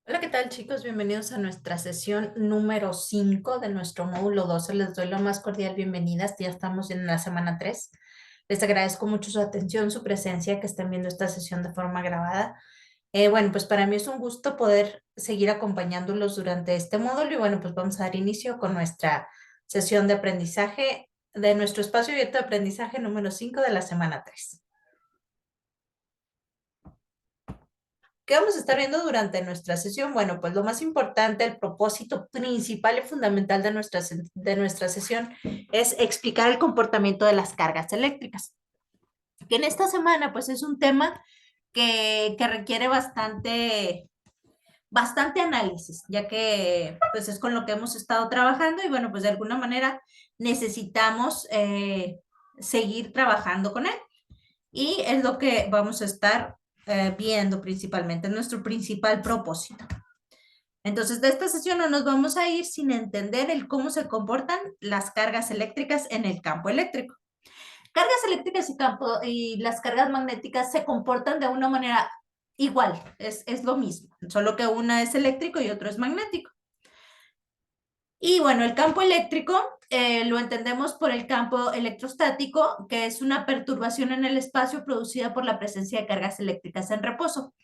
Hola, ¿qué tal, chicos? Bienvenidos a nuestra sesión número 5 de nuestro módulo 12. Les doy la más cordial bienvenida. Ya estamos en la semana 3. Les agradezco mucho su atención, su presencia, que estén viendo esta sesión de forma grabada. Bueno, pues para mí es un gusto poder seguir acompañándolos durante este módulo y bueno, pues vamos a dar inicio con nuestra sesión de aprendizaje de nuestro espacio abierto de aprendizaje número 5 de la semana 3. ¿Qué vamos a estar viendo durante nuestra sesión? Bueno, pues lo más importante, el propósito principal y fundamental de nuestra sesión es explicar el comportamiento de las cargas eléctricas. Que en esta semana, pues es un tema que requiere bastante análisis, ya que pues es con lo que hemos estado trabajando y bueno, pues de alguna manera necesitamos seguir trabajando con él. Y es lo que vamos a estar viendo principalmente, nuestro principal propósito. Entonces, de esta sesión no nos vamos a ir sin entender el cómo se comportan las cargas eléctricas en el campo eléctrico. Cargas eléctricas y las cargas magnéticas se comportan de una manera igual, es lo mismo, solo que una es eléctrico y otro es magnético. Y bueno, el campo eléctrico lo entendemos por el campo electrostático, que es una perturbación en el espacio producida por la presencia de cargas eléctricas en reposo.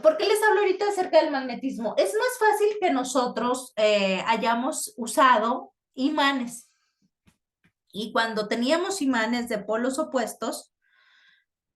¿Por qué les hablo ahorita acerca del magnetismo? Es más fácil que nosotros hayamos usado imanes. Y cuando teníamos imanes de polos opuestos,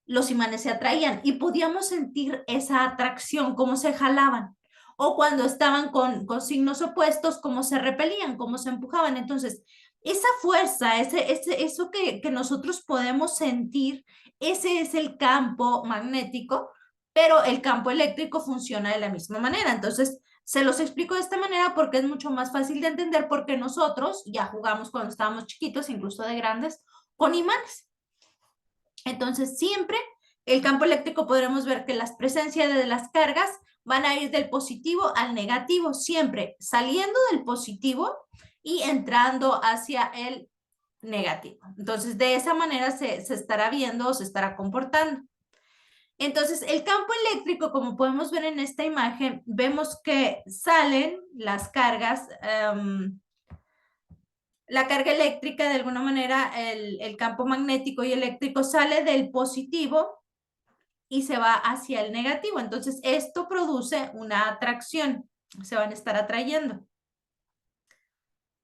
los imanes se atraían y podíamos sentir esa atracción, cómo se jalaban. O cuando estaban con signos opuestos, cómo se repelían, cómo se empujaban. Entonces, esa fuerza, eso que nosotros podemos sentir, ese es el campo magnético, pero el campo eléctrico funciona de la misma manera. Entonces, se los explico de esta manera porque es mucho más fácil de entender porque nosotros ya jugamos cuando estábamos chiquitos, incluso de grandes, con imanes. Entonces, siempre el campo eléctrico podremos ver que las presencias de las cargas van a ir del positivo al negativo, siempre saliendo del positivo y entrando hacia el negativo. Entonces, de esa manera se estará viendo o se estará comportando. Entonces, el campo eléctrico, como podemos ver en esta imagen, vemos que salen las cargas, la carga eléctrica, de alguna manera, el campo magnético y eléctrico sale del positivo y se va hacia el negativo. Entonces, esto produce una atracción, se van a estar atrayendo.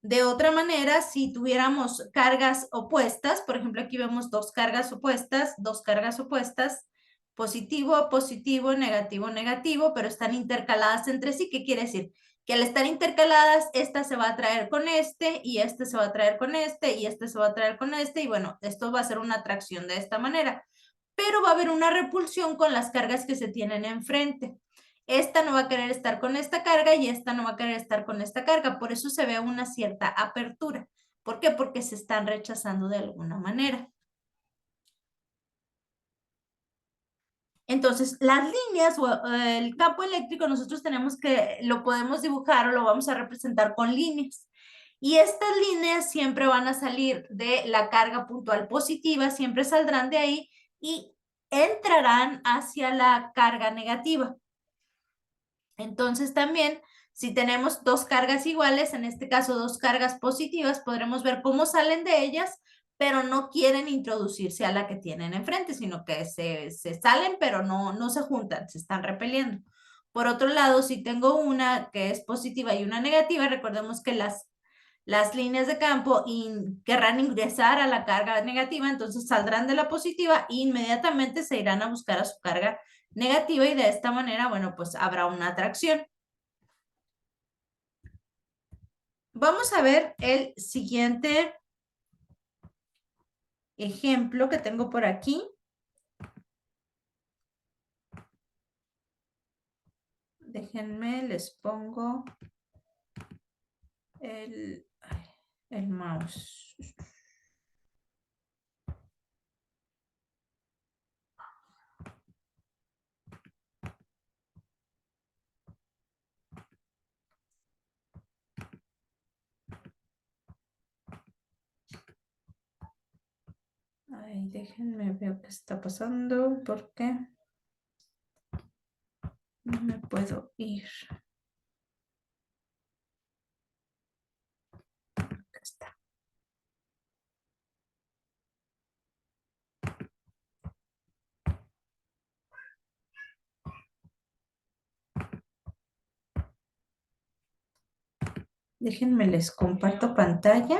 De otra manera, si tuviéramos cargas opuestas, por ejemplo, aquí vemos dos cargas opuestas, positivo, positivo, negativo, negativo, pero están intercaladas entre sí. ¿Qué quiere decir? Que al estar intercaladas, esta se va a atraer con este, y este se va a atraer con este, y este se va a atraer con este, y bueno, esto va a ser una atracción de esta manera. Pero va a haber una repulsión con las cargas que se tienen enfrente. Esta no va a querer estar con esta carga y esta no va a querer estar con esta carga. Por eso se ve una cierta apertura. ¿Por qué? Porque se están rechazando de alguna manera. Entonces, las líneas o el campo eléctrico nosotros tenemos que, lo podemos dibujar o lo vamos a representar con líneas. Y estas líneas siempre van a salir de la carga puntual positiva, siempre saldrán de ahí y entrarán hacia la carga negativa. Entonces también, si tenemos dos cargas iguales, en este caso dos cargas positivas, podremos ver cómo salen de ellas, pero no quieren introducirse a la que tienen enfrente, sino que se salen, pero no se juntan, se están repeliendo. Por otro lado, si tengo una que es positiva y una negativa, recordemos que las líneas de campo querrán ingresar a la carga negativa, entonces saldrán de la positiva e inmediatamente se irán a buscar a su carga negativa y de esta manera, bueno, pues habrá una atracción. Vamos a ver el siguiente ejemplo que tengo por aquí. Déjenme, les pongo el mouse. Ay, déjenme ver qué está pasando, porque no me puedo ir. Déjenme les comparto pantalla.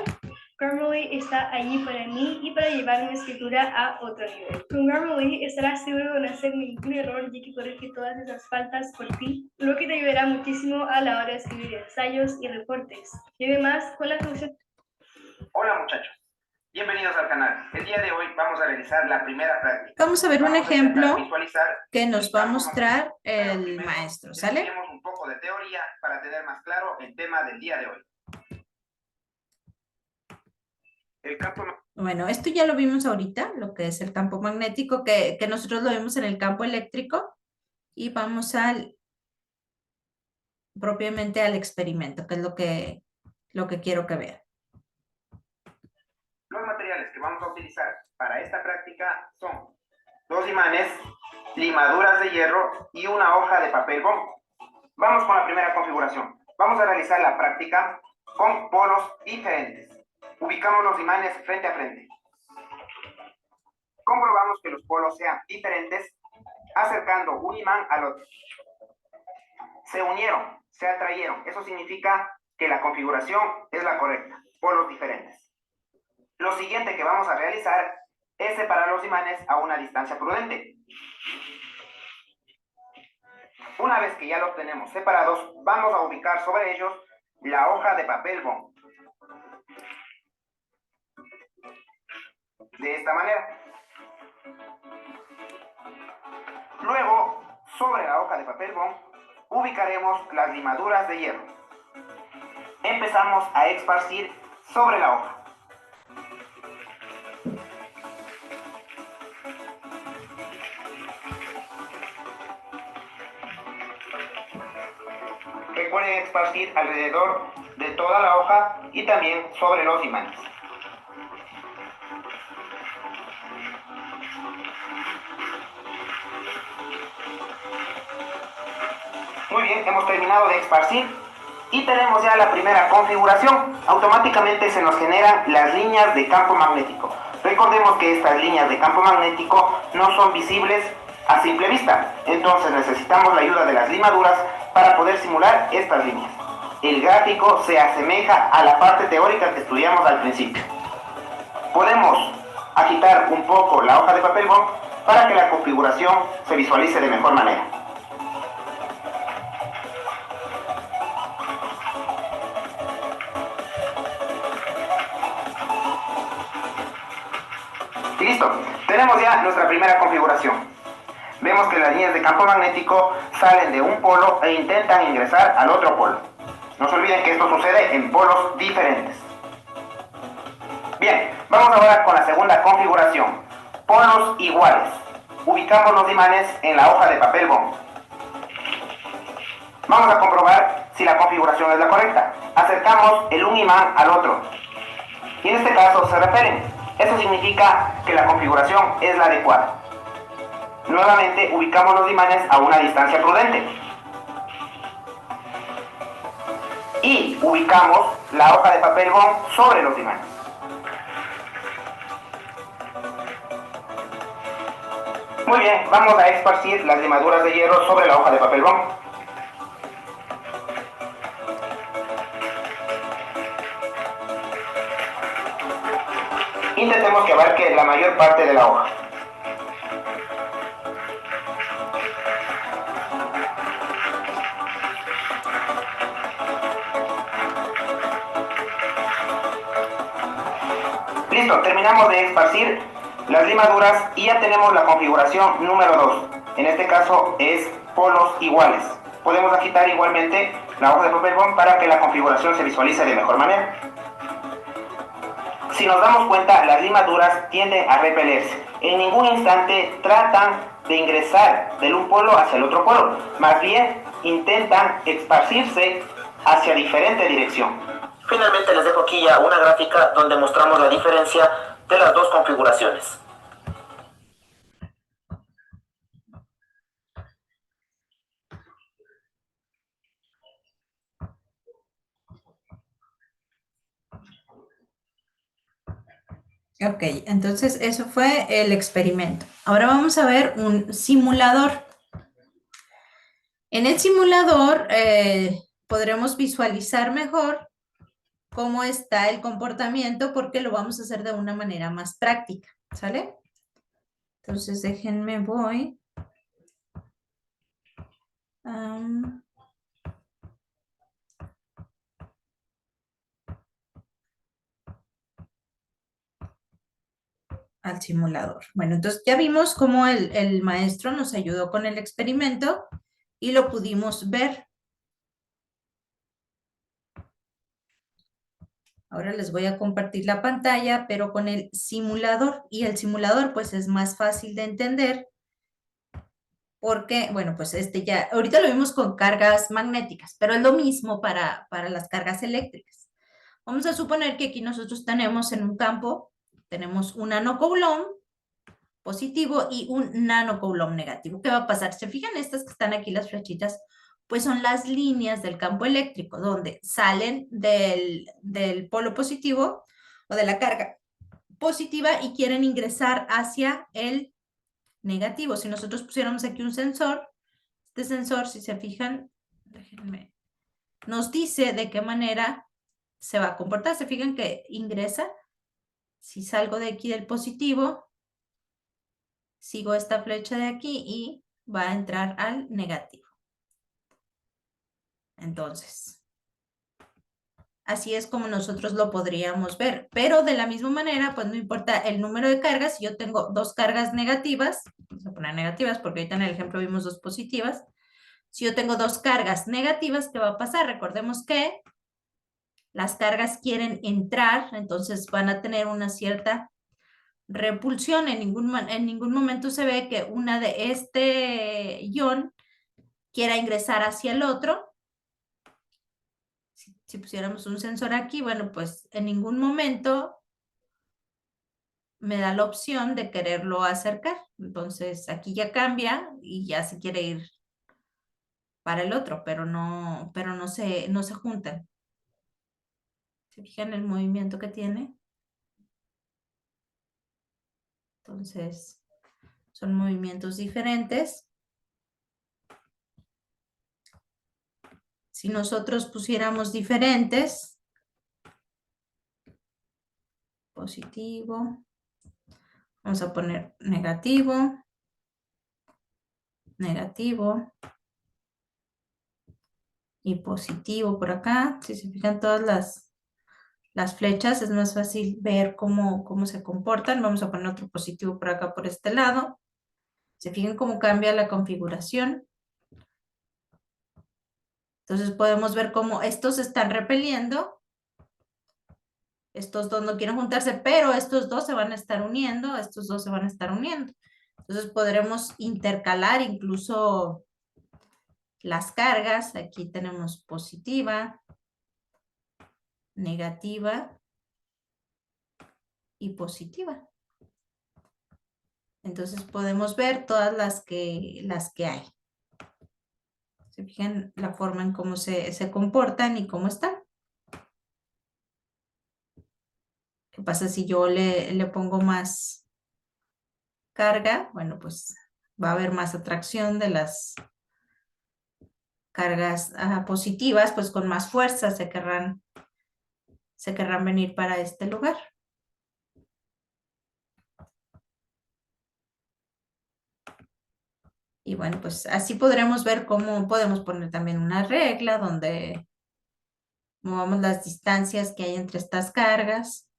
Grammarly está allí para mí y para llevar mi escritura a otro nivel. Con Grammarly estarás seguro de no hacer ningún error ya que corrige todas esas faltas por ti, lo que te ayudará muchísimo a la hora de escribir ensayos y reportes. Y además, con la función... Hola muchachos, bienvenidos al canal. El día de hoy vamos a realizar la primera práctica. Vamos a ver un ejemplo que nos va a mostrar el primero, maestro, ¿sale? Tenemos un poco de teoría para tener más claro el tema del día de hoy. El campo... Bueno, esto ya lo vimos ahorita, lo que es el campo magnético, que nosotros lo vimos en el campo eléctrico. Y vamos propiamente al experimento, que es lo que quiero que vean. Los materiales que vamos a utilizar para esta práctica son 2 imanes, limaduras de hierro y una hoja de papel bond. Vamos con la primera configuración. Vamos a realizar la práctica con polos diferentes. Ubicamos los imanes frente a frente. Comprobamos que los polos sean diferentes acercando un imán al otro. Se unieron, se atrayeron. Eso significa que la configuración es la correcta. Polos diferentes. Lo siguiente que vamos a realizar es separar los imanes a una distancia prudente. Una vez que ya los tenemos separados, vamos a ubicar sobre ellos la hoja de papel bond. De esta manera. Luego, sobre la hoja de papel bond, ubicaremos las limaduras de hierro. Empezamos a esparcir sobre la hoja. Recuerden esparcir alrededor de toda la hoja y también sobre los imanes. Muy bien, hemos terminado de esparcir y tenemos ya la primera configuración. Automáticamente se nos generan las líneas de campo magnético. Recordemos que estas líneas de campo magnético no son visibles a simple vista, entonces necesitamos la ayuda de las limaduras para poder simular estas líneas. El gráfico se asemeja a la parte teórica que estudiamos al principio. Podemos agitar un poco la hoja de papel bond para que la configuración se visualice de mejor manera. Listo, tenemos ya nuestra primera configuración. Vemos que las líneas de campo magnético salen de un polo e intentan ingresar al otro polo. No se olviden que esto sucede en polos diferentes. Bien, vamos ahora con la segunda configuración. Polos iguales. Ubicamos los imanes en la hoja de papel bond. Vamos a comprobar si la configuración es la correcta. Acercamos el un imán al otro. Y en este caso se repelen. Eso significa que la configuración es la adecuada. Nuevamente ubicamos los imanes a una distancia prudente. Y ubicamos la hoja de papel bond sobre los imanes. Muy bien, vamos a esparcir las limaduras de hierro sobre la hoja de papel bond. Intentemos que abarque la mayor parte de la hoja. Listo, terminamos de esparcir las limaduras y ya tenemos la configuración número 2. En este caso es polos iguales. Podemos agitar igualmente la hoja de papel bond para que la configuración se visualice de mejor manera. Si nos damos cuenta, las limaduras tienden a repelerse. En ningún instante tratan de ingresar del un polo hacia el otro polo. Más bien, intentan esparcirse hacia diferente dirección. Finalmente les dejo aquí ya una gráfica donde mostramos la diferencia de las dos configuraciones. Ok, entonces eso fue el experimento. Ahora vamos a ver un simulador. En el simulador podremos visualizar mejor cómo está el comportamiento porque lo vamos a hacer de una manera más práctica, ¿sale? Entonces déjenme, voy. Al simulador. Bueno, entonces ya vimos cómo el maestro nos ayudó con el experimento y lo pudimos ver. Ahora les voy a compartir la pantalla, pero con el simulador. Y el simulador, pues, es más fácil de entender porque, bueno, pues ya, ahorita lo vimos con cargas magnéticas, pero es lo mismo para las cargas eléctricas. Vamos a suponer que aquí nosotros tenemos en un campo, tenemos un nanocoulomb positivo y un nanocoulomb negativo. ¿Qué va a pasar? ¿Se fijan estas que están aquí, las flechitas? Pues son las líneas del campo eléctrico, donde salen del polo positivo o de la carga positiva y quieren ingresar hacia el negativo. Si nosotros pusiéramos aquí un sensor, este sensor, si se fijan, déjenme, nos dice de qué manera se va a comportar. Se fijan que ingresa, si salgo de aquí del positivo, sigo esta flecha de aquí y va a entrar al negativo. Entonces, así es como nosotros lo podríamos ver, pero de la misma manera, pues no importa el número de cargas, si yo tengo dos cargas negativas, vamos a poner negativas porque ahorita en el ejemplo vimos dos positivas, si yo tengo dos cargas negativas, ¿qué va a pasar? Recordemos que las cargas quieren entrar, entonces van a tener una cierta repulsión, en ningún momento se ve que una de este ion quiera ingresar hacia el otro. Si pusiéramos un sensor aquí, bueno, pues en ningún momento me da la opción de quererlo acercar. Entonces aquí ya cambia y ya se quiere ir para el otro, pero no se juntan. ¿Se fijan el movimiento que tiene? Entonces, son movimientos diferentes. Si nosotros pusiéramos diferentes, positivo, vamos a poner negativo, negativo y positivo por acá. Si se fijan todas las flechas, es más fácil ver cómo se comportan. Vamos a poner otro positivo por acá, por este lado. Se fijan cómo cambia la configuración. Entonces podemos ver cómo estos se están repeliendo. Estos dos no quieren juntarse, pero estos dos se van a estar uniendo, estos dos se van a estar uniendo. Entonces podremos intercalar incluso las cargas. Aquí tenemos positiva, negativa y positiva. Entonces podemos ver todas las que hay. Se fijan la forma en cómo se comportan y cómo están. ¿Qué pasa si yo le pongo más carga? Bueno, pues va a haber más atracción de las cargas positivas, pues con más fuerza se querrán venir para este lugar. Y bueno, pues así podremos ver cómo podemos poner también una regla donde movamos las distancias que hay entre estas cargas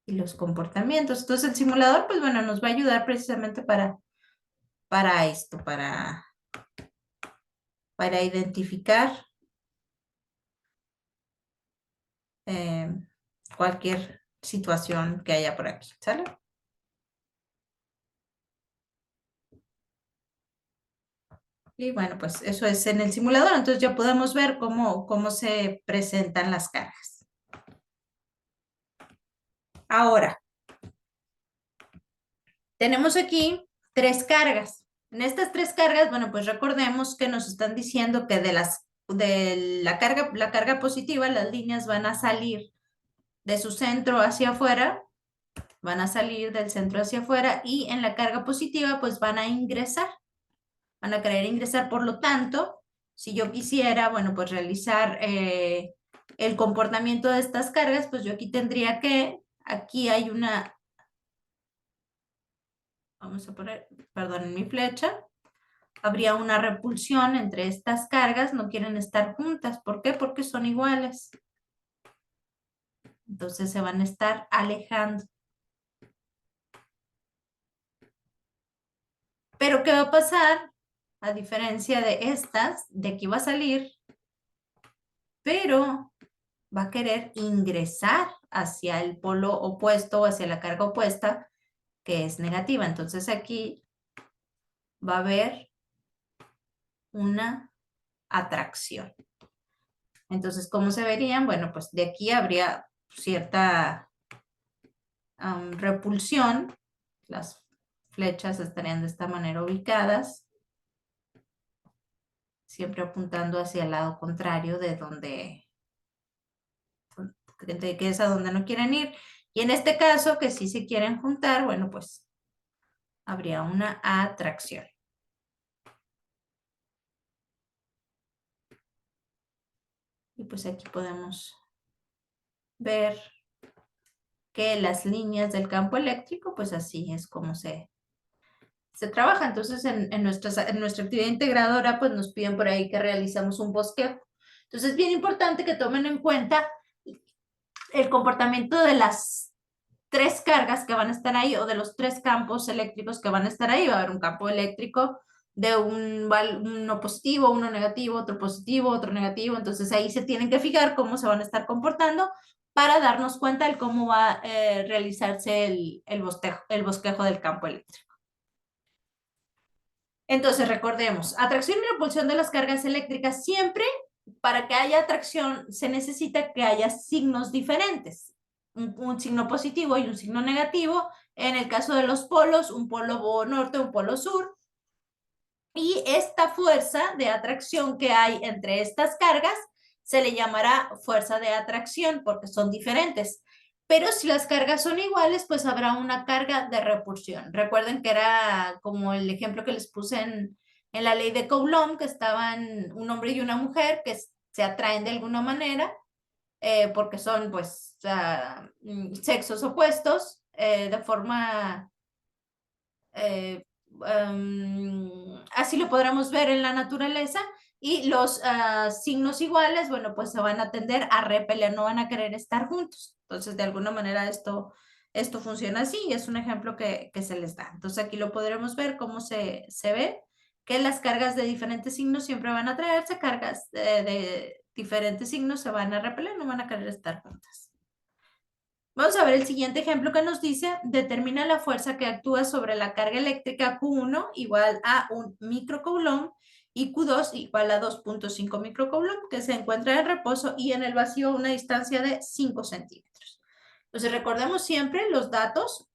y los comportamientos. Entonces el simulador, pues bueno, nos va a ayudar precisamente para esto, para identificar cualquier situación que haya por aquí, ¿sale? Y bueno, pues eso es en el simulador, entonces ya podemos ver cómo se presentan las cargas. Ahora, tenemos aquí tres cargas. En estas tres cargas, bueno, pues recordemos que nos están diciendo que de la carga positiva, las líneas van a salir de su centro hacia afuera, van a salir del centro hacia afuera y en la carga positiva, pues van a ingresar. Van a querer ingresar, por lo tanto, Si yo quisiera, bueno, pues realizar el comportamiento de estas cargas, pues yo aquí tendría que, aquí hay una, vamos a poner, perdón, mi flecha, habría una repulsión entre estas cargas, no quieren estar juntas. ¿Por qué? Porque son iguales. Entonces se van a estar alejando. Pero ¿qué va a pasar? A diferencia de estas, de aquí va a salir, pero va a querer ingresar hacia el polo opuesto o hacia la carga opuesta, que es negativa. Entonces aquí va a haber una atracción. Entonces, ¿cómo se verían? Bueno, pues de aquí habría cierta repulsión. Las flechas estarían de esta manera ubicadas, siempre apuntando hacia el lado contrario de donde, que es a donde no quieren ir. Y en este caso, que sí se quieren juntar, bueno, pues habría una atracción. Y pues aquí podemos ver que las líneas del campo eléctrico, pues así es como se trabaja. Entonces, en nuestra actividad integradora, pues nos piden por ahí que realizamos un bosquejo. Entonces, es bien importante que tomen en cuenta el comportamiento de las 3 cargas que van a estar ahí o de los 3 campos eléctricos que van a estar ahí. Va a haber un campo eléctrico de uno positivo, uno negativo, otro positivo, otro negativo. Entonces, ahí se tienen que fijar cómo se van a estar comportando para darnos cuenta de cómo va a realizarse el bosquejo del campo eléctrico. Entonces, recordemos, atracción y repulsión de las cargas eléctricas. Siempre, para que haya atracción, se necesita que haya signos diferentes. Un signo positivo y un signo negativo. En el caso de los polos, un polo norte, un polo sur. Y esta fuerza de atracción que hay entre estas cargas se le llamará fuerza de atracción porque son diferentes. Pero si las cargas son iguales, pues habrá una carga de repulsión. Recuerden que era como el ejemplo que les puse en la ley de Coulomb, que estaban un hombre y una mujer que se atraen de alguna manera, porque son pues sexos opuestos, de forma, así lo podremos ver en la naturaleza. Y los signos iguales, bueno, pues se van a tender a repeler, no van a querer estar juntos. Entonces, de alguna manera esto funciona así y es un ejemplo que se les da. Entonces, aquí lo podremos ver cómo se ve que las cargas de diferentes signos siempre van a atraerse, cargas de diferentes signos se van a repeler, no van a querer estar juntas. Vamos a ver el siguiente ejemplo que nos dice, determina la fuerza que actúa sobre la carga eléctrica Q1 igual a 1 microcoulomb y Q2 igual a 2.5 microcoulomb, que se encuentra en reposo y en el vacío a una distancia de 5 centímetros. Entonces recordemos siempre los datos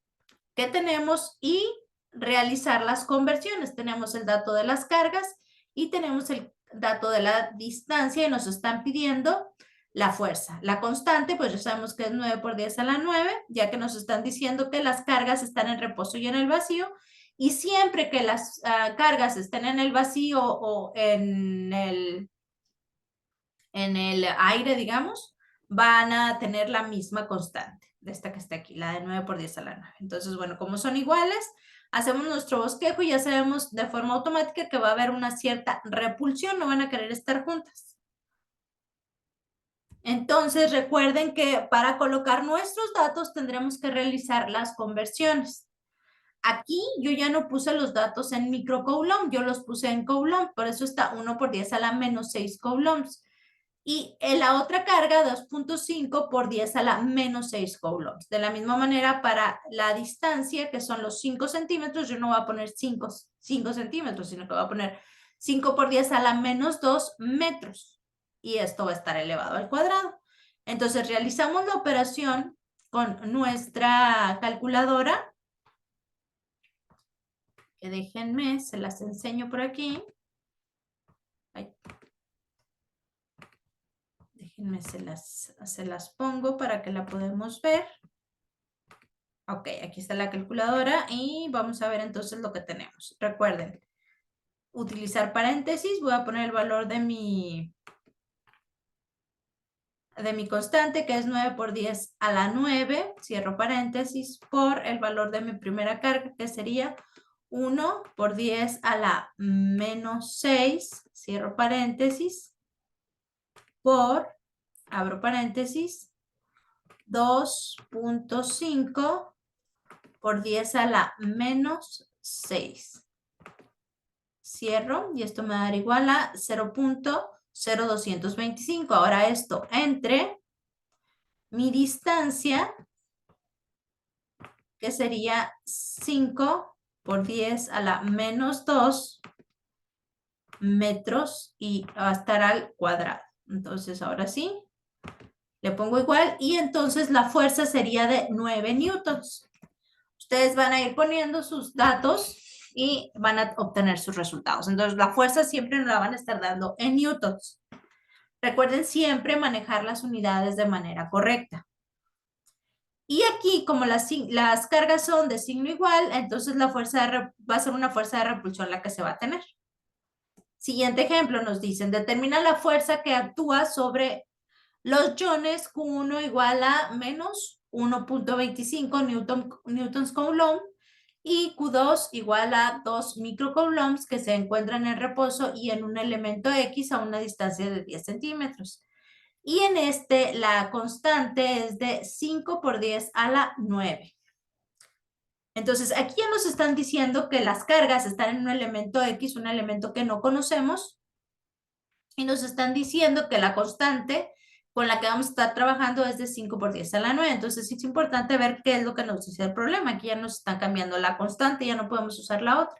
que tenemos y realizar las conversiones. Tenemos el dato de las cargas y tenemos el dato de la distancia y nos están pidiendo la fuerza. La constante, pues ya sabemos que es 9 por 10 a la 9, ya que nos están diciendo que las cargas están en reposo y en el vacío. Y siempre que las cargas estén en el vacío o en el aire, digamos, van a tener la misma constante de esta que está aquí, la de 9 por 10 a la 9. Entonces, bueno, como son iguales, hacemos nuestro bosquejo y ya sabemos de forma automática que va a haber una cierta repulsión, no van a querer estar juntas. Entonces, recuerden que para colocar nuestros datos tendremos que realizar las conversiones. Aquí yo ya no puse los datos en microcoulomb, yo los puse en coulomb, por eso está 1 por 10 a la menos 6 coulombs. Y en la otra carga, 2.5 por 10 a la menos 6 coulombs. De la misma manera, para la distancia, que son los 5 centímetros, yo no voy a poner 5 centímetros, sino que voy a poner 5 por 10 a la menos 2 metros. Y esto va a estar elevado al cuadrado. Entonces, realizamos la operación con nuestra calculadora. Que déjenme, se las enseño por aquí. Ay. Déjenme, se las pongo para que la podamos ver. Ok, aquí está la calculadora y vamos a ver entonces lo que tenemos. Recuerden, utilizar paréntesis, voy a poner el valor de mi constante, que es 9 por 10 a la 9, cierro paréntesis, por el valor de mi primera carga, que sería 1 por 10 a la menos 6, cierro paréntesis, por, abro paréntesis, 2.5 por 10 a la menos 6. Cierro y esto me dará igual a 0.0225. Ahora esto entre mi distancia, que sería 5 por 10 a la menos 2 metros y va a estar al cuadrado. Entonces ahora sí, le pongo igual y entonces la fuerza sería de 9 newtons. Ustedes van a ir poniendo sus datos y van a obtener sus resultados. Entonces, la fuerza siempre nos la van a estar dando en newtons. Recuerden siempre manejar las unidades de manera correcta. Y aquí, como las cargas son de signo igual, entonces la fuerza va a ser una fuerza de repulsión la que se va a tener. Siguiente ejemplo, nos dicen, determina la fuerza que actúa sobre los iones Q1 igual a menos 1.25 newtons coulomb y Q2 igual a 2 microcoulombs que se encuentran en reposo y en un elemento X a una distancia de 10 centímetros. Y en este la constante es de 5 por 10 a la 9. Entonces aquí ya nos están diciendo que las cargas están en un elemento X, un elemento que no conocemos, y nos están diciendo que la constante con la que vamos a estar trabajando es de 5 por 10 a la 9. Entonces es importante ver qué es lo que nos dice el problema. Aquí ya nos están cambiando la constante, ya no podemos usar la otra.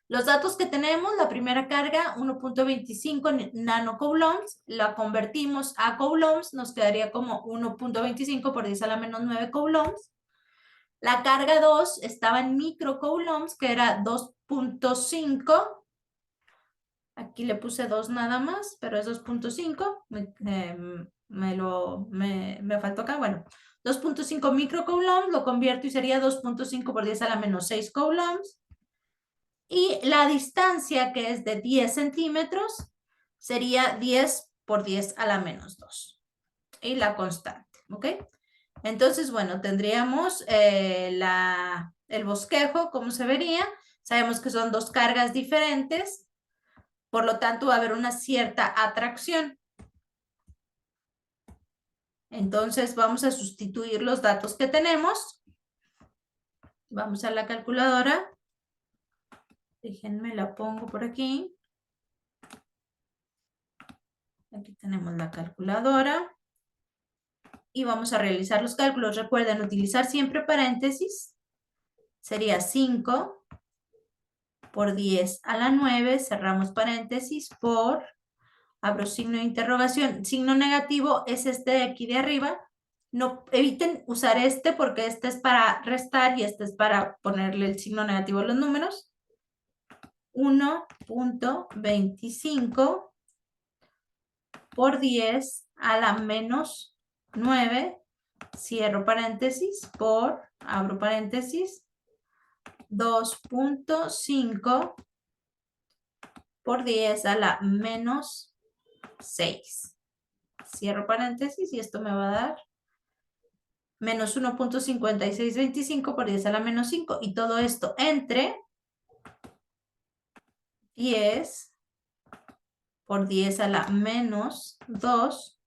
Los datos que tenemos, la primera carga, 1.25 nanocoulombs, la convertimos a coulombs, nos quedaría como 1.25 por 10 a la menos 9 coulombs. La carga 2 estaba en microcoulombs, que era 2.5. Aquí le puse 2 nada más, pero es 2.5. Me faltó acá. Bueno, 2.5 microcoulombs, lo convierto y sería 2.5 por 10 a la menos 6 coulombs. Y la distancia, que es de 10 centímetros, sería 10 por 10 a la menos 2. Y la constante, ¿ok? Entonces, bueno, tendríamos el bosquejo, ¿cómo se vería? Sabemos que son dos cargas diferentes. Por lo tanto, va a haber una cierta atracción. Entonces, vamos a sustituir los datos que tenemos. Vamos a la calculadora. Déjenme la pongo por aquí. Aquí tenemos la calculadora. Y vamos a realizar los cálculos. Recuerden utilizar siempre paréntesis. Sería 5 por 10 a la 9. Cerramos paréntesis por... Abro signo de interrogación. Signo negativo es este de aquí de arriba. No eviten usar este porque este es para restar y este es para ponerle el signo negativo a los números. 1.25 por 10 a la menos 9. Cierro paréntesis por, abro paréntesis, 2.5 por 10 a la menos 6. Cierro paréntesis y esto me va a dar menos 1.5625 por 10 a la menos 5. Y todo esto entre 10 por 10 a la menos 2,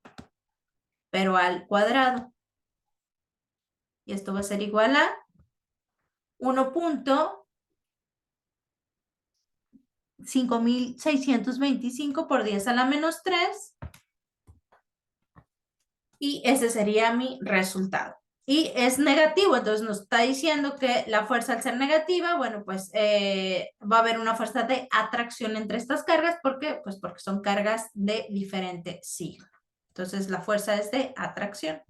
pero al cuadrado. Y esto va a ser igual a 1.5625 por 10 a la menos 3. Y ese sería mi resultado. Y es negativo, entonces nos está diciendo que la fuerza al ser negativa, bueno, pues va a haber una fuerza de atracción entre estas cargas. ¿Por qué? Pues porque son cargas de diferente signo. Entonces la fuerza es de atracción.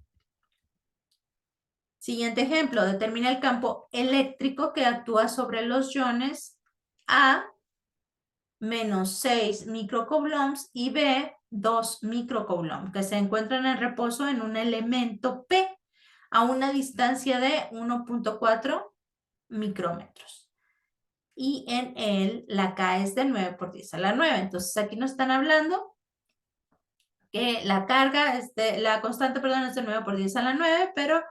Siguiente ejemplo, determina el campo eléctrico que actúa sobre los iones A, menos 6 microcoulombs y B, 2 microcoulombs, que se encuentran en reposo en un elemento P a una distancia de 1.4 micrómetros. y en él la K es de 9 por 10 a la 9. Entonces aquí nos están hablando que la carga, la constante, perdón, es de 9 por 10 a la 9, pero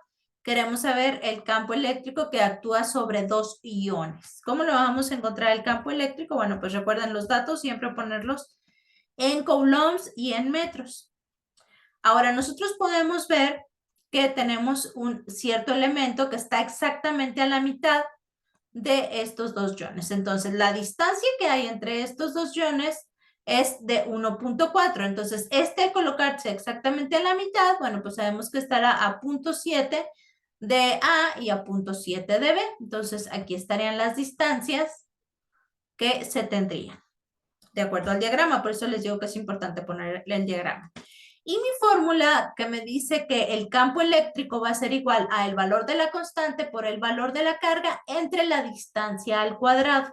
queremos saber el campo eléctrico que actúa sobre dos iones. ¿Cómo lo vamos a encontrar el campo eléctrico? Bueno, pues recuerden los datos, siempre ponerlos en coulombs y en metros. Ahora, nosotros podemos ver que tenemos un cierto elemento que está exactamente a la mitad de estos dos iones. Entonces, la distancia que hay entre estos dos iones es de 1.4. Entonces, al colocarse exactamente a la mitad, bueno, pues sabemos que estará a 0.7 de A y a 0.7 de B. Entonces, aquí estarían las distancias que se tendrían, de acuerdo al diagrama. Por eso les digo que es importante poner el diagrama. Y mi fórmula que me dice que el campo eléctrico va a ser igual a el valor de la constante por el valor de la carga entre la distancia al cuadrado.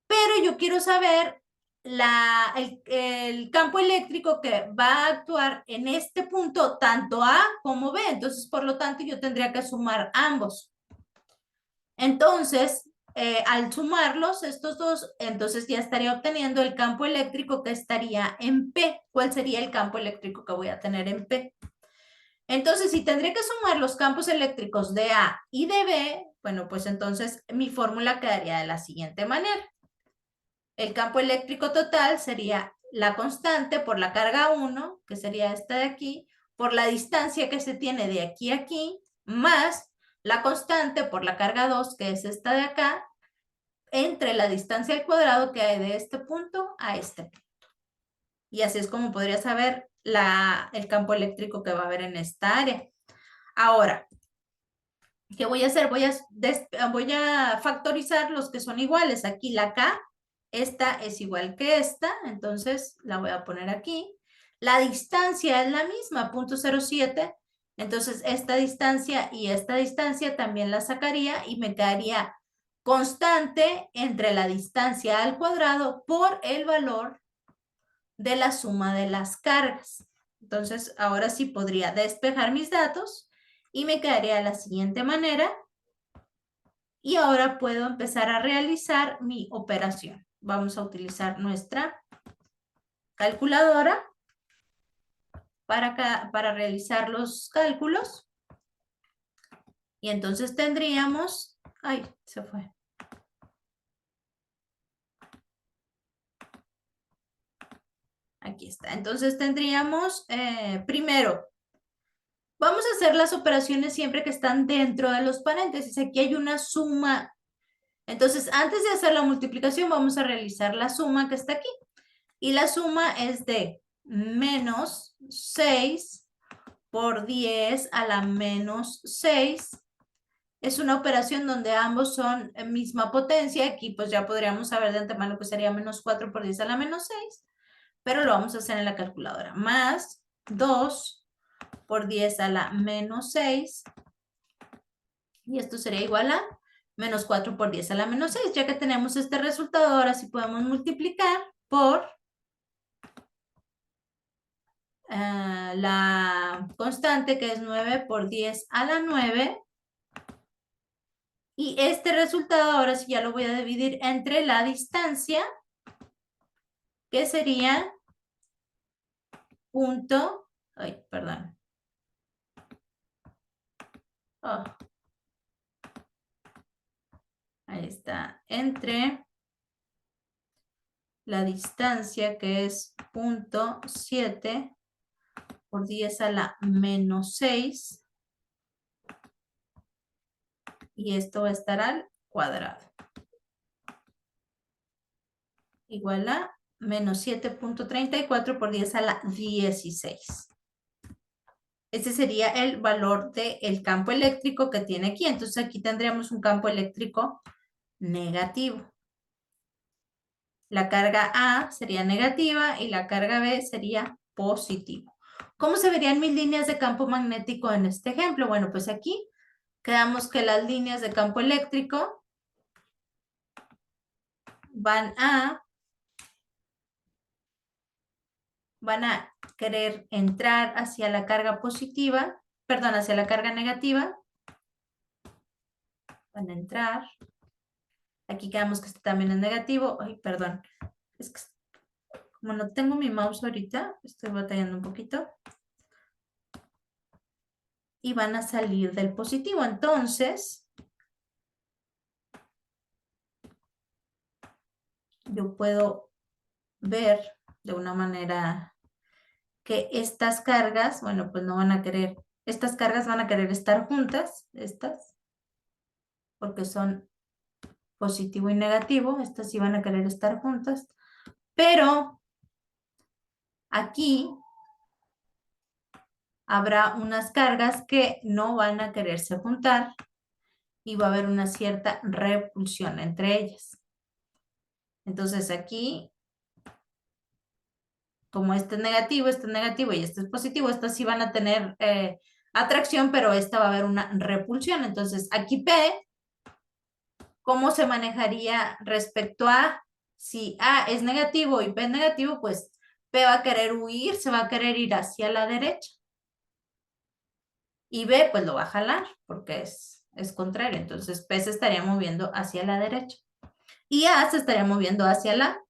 Pero yo quiero saber el campo eléctrico que va a actuar en este punto, tanto A como B. Entonces, por lo tanto, yo tendría que sumar ambos. Entonces, al sumarlos, estos dos, entonces ya estaría obteniendo el campo eléctrico que estaría en P. ¿Cuál sería el campo eléctrico que voy a tener en P? Entonces, si tendría que sumar los campos eléctricos de A y de B, bueno, pues entonces mi fórmula quedaría de la siguiente manera. El campo eléctrico total sería la constante por la carga 1, que sería esta de aquí, por la distancia que se tiene de aquí a aquí, más la constante por la carga 2, que es esta de acá, entre la distancia al cuadrado que hay de este punto a este punto. Y así es como podría saber el campo eléctrico que va a haber en esta área. Ahora, ¿qué voy a hacer? Voy a factorizar los que son iguales. Aquí la K, esta es igual que esta, entonces la voy a poner aquí. La distancia es la misma, 0.07. Entonces, esta distancia y esta distancia también la sacaría y me quedaría constante entre la distancia al cuadrado por el valor de la suma de las cargas. Entonces, ahora sí podría despejar mis datos y me quedaría de la siguiente manera. Y ahora puedo empezar a realizar mi operación. Vamos a utilizar nuestra calculadora para realizar los cálculos. Y entonces tendríamos... ¡Ay! Se fue. Aquí está. Entonces tendríamos, primero, vamos a hacer las operaciones siempre que están dentro de los paréntesis. Aquí hay una suma. Entonces, antes de hacer la multiplicación, vamos a realizar la suma que está aquí. Y la suma es de menos 6 por 10 a la menos 6. Es una operación donde ambos son misma potencia. Aquí pues ya podríamos saber de antemano que sería menos 4 por 10 a la menos 6. Pero lo vamos a hacer en la calculadora. Más 2 por 10 a la menos 6. Y esto sería igual a menos 4 por 10 a la menos 6. Ya que tenemos este resultado, ahora sí podemos multiplicar por la constante, que es 9 por 10 a la 9. Y este resultado ahora sí ya lo voy a dividir entre la distancia, que sería punto, ay, perdón. Oh. Ahí está, entre la distancia, que es 0.7 por 10 a la menos 6. Y esto va a estar al cuadrado. Igual a menos 7.34 por 10 a la 16. Ese sería el valor del campo eléctrico que tiene aquí. Entonces aquí tendríamos un campo eléctrico negativo. La carga A sería negativa y la carga B sería positiva. ¿Cómo se verían mis líneas de campo magnético en este ejemplo? Bueno, pues aquí quedamos que las líneas de campo eléctrico van a querer entrar hacia la carga positiva, perdón, hacia la carga negativa. Van a entrar Aquí quedamos que este también es negativo. Ay, perdón. Es que como no tengo mi mouse ahorita, estoy batallando un poquito. Y van a salir del positivo. Entonces, yo puedo ver de una manera que estas cargas, bueno, pues no van a querer, estas cargas van a querer estar juntas, estas, porque son positivo y negativo, estas sí van a querer estar juntas, pero aquí habrá unas cargas que no van a quererse juntar y va a haber una cierta repulsión entre ellas. Entonces aquí, como este es negativo y este es positivo, estas sí van a tener atracción, pero esta va a haber una repulsión. Entonces aquí P, ¿cómo se manejaría respecto a si A es negativo y P es negativo? Pues P va a querer huir, se va a querer ir hacia la derecha. Y B, pues lo va a jalar porque es contrario. Entonces P se estaría moviendo hacia la derecha. Y A se estaría moviendo hacia la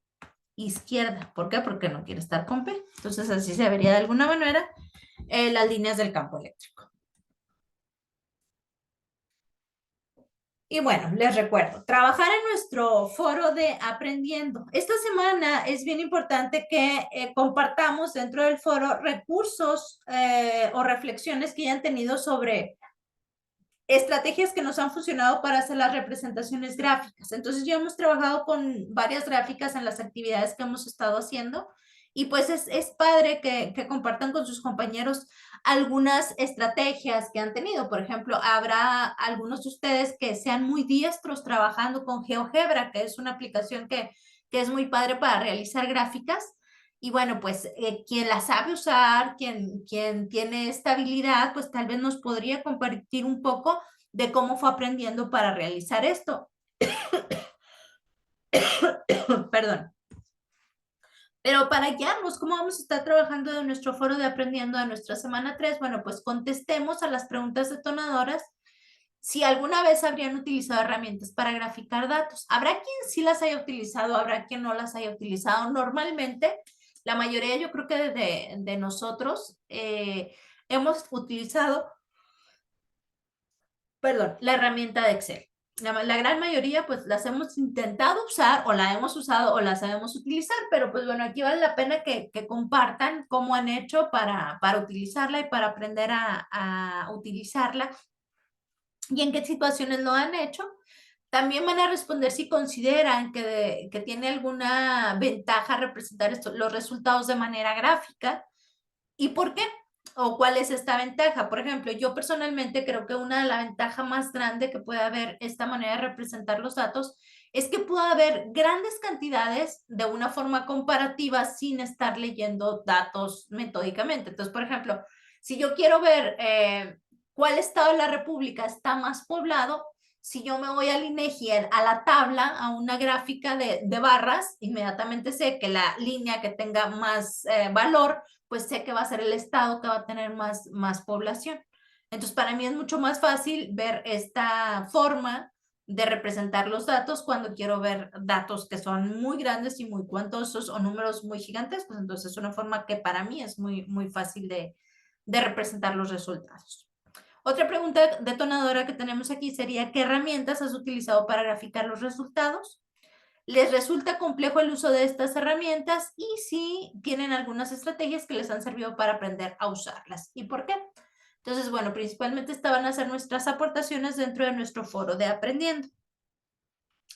izquierda. ¿Por qué? Porque no quiere estar con P. Entonces así se vería de alguna manera las líneas del campo eléctrico. Y bueno, les recuerdo, trabajar en nuestro foro de aprendiendo. Esta semana es bien importante que compartamos dentro del foro recursos o reflexiones que hayan tenido sobre estrategias que nos han funcionado para hacer las representaciones gráficas. Entonces ya hemos trabajado con varias gráficas en las actividades que hemos estado haciendo y pues es padre que compartan con sus compañeros algunas estrategias que han tenido. Por ejemplo, habrá algunos de ustedes que sean muy diestros trabajando con GeoGebra, que es una aplicación que es muy padre para realizar gráficas. Y bueno, pues quien la sabe usar, quien tiene esta habilidad, pues tal vez nos podría compartir un poco de cómo fue aprendiendo para realizar esto. Perdón. Pero para guiarnos, ¿cómo vamos a estar trabajando en nuestro foro de aprendiendo de nuestra semana 3? Bueno, pues contestemos a las preguntas detonadoras si alguna vez habrían utilizado herramientas para graficar datos. Habrá quien sí las haya utilizado, habrá quien no las haya utilizado. Normalmente, la mayoría, yo creo que de nosotros hemos utilizado, perdón, la herramienta de Excel. La gran mayoría, pues, las hemos intentado usar o la hemos usado o las sabemos utilizar, pero pues bueno, aquí vale la pena que compartan cómo han hecho para utilizarla y para aprender a utilizarla y en qué situaciones lo han hecho. También van a responder si consideran que tiene alguna ventaja representar los resultados de manera gráfica y por qué o cuál es esta ventaja. Por ejemplo, yo personalmente creo que una de las ventajas más grandes que puede haber esta manera de representar los datos es que puede haber grandes cantidades de una forma comparativa sin estar leyendo datos metódicamente. Entonces, por ejemplo, si yo quiero ver cuál estado de la República está más poblado, si yo me voy al INEGI, a la tabla, a una gráfica de barras, inmediatamente sé que la línea que tenga más valor, pues sé que va a ser el estado que va a tener más población. Entonces, para mí es mucho más fácil ver esta forma de representar los datos cuando quiero ver datos que son muy grandes y muy cuantosos o números muy gigantescos. Entonces, es una forma que para mí es muy fácil de representar los resultados. Otra pregunta detonadora que tenemos aquí sería, ¿qué herramientas has utilizado para graficar los resultados? ¿Les resulta complejo el uso de estas herramientas? Y si tienen algunas estrategias que les han servido para aprender a usarlas. ¿Y por qué? Entonces, bueno, principalmente estas van a ser nuestras aportaciones dentro de nuestro foro de aprendiendo.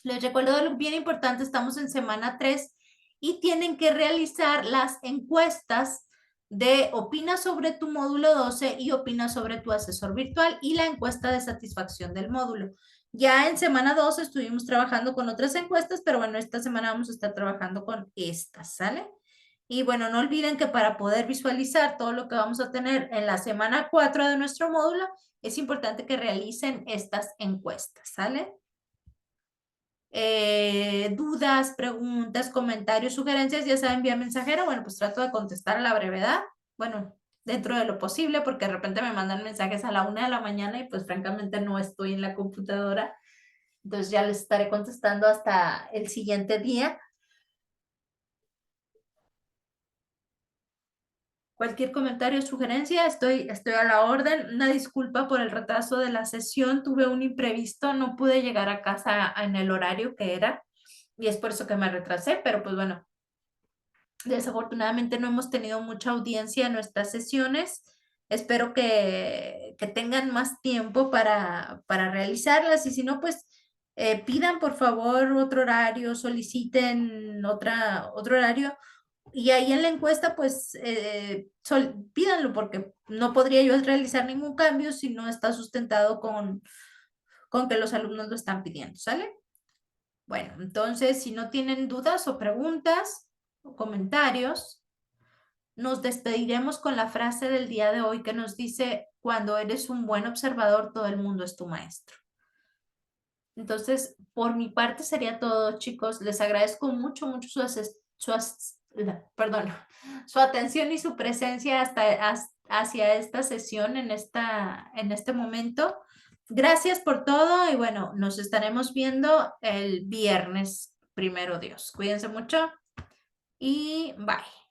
Les recuerdo algo bien importante, estamos en semana 3 y tienen que realizar las encuestas de opina sobre tu módulo 12 y opina sobre tu asesor virtual y la encuesta de satisfacción del módulo. Ya en semana 2 estuvimos trabajando con otras encuestas, pero bueno, esta semana vamos a estar trabajando con estas, ¿sale? Y bueno, no olviden que para poder visualizar todo lo que vamos a tener en la semana 4 de nuestro módulo, es importante que realicen estas encuestas, ¿sale? Dudas, preguntas, comentarios, sugerencias, ya saben, vía mensajero. Bueno, pues trato de contestar a la brevedad. Bueno, dentro de lo posible, porque de repente me mandan mensajes a la 1 de la mañana y pues francamente no estoy en la computadora. Entonces ya les estaré contestando hasta el siguiente día. Cualquier comentario o sugerencia, estoy a la orden. Una disculpa por el retraso de la sesión. Tuve un imprevisto, no pude llegar a casa en el horario que era y es por eso que me retrasé, pero pues bueno, desafortunadamente no hemos tenido mucha audiencia en nuestras sesiones. Espero que tengan más tiempo para realizarlas y si no, pues pidan por favor otro horario, soliciten otro horario y ahí en la encuesta pues pídanlo porque no podría yo realizar ningún cambio si no está sustentado con que los alumnos lo están pidiendo, ¿sale? Bueno, entonces si no tienen dudas o preguntas o comentarios, nos despediremos con la frase del día de hoy que nos dice, cuando eres un buen observador, todo el mundo es tu maestro. Entonces, por mi parte sería todo, chicos. Les agradezco mucho, mucho su atención y su presencia hacia esta sesión en este momento. Gracias por todo y bueno, nos estaremos viendo el viernes, primero Dios. Cuídense mucho y bye.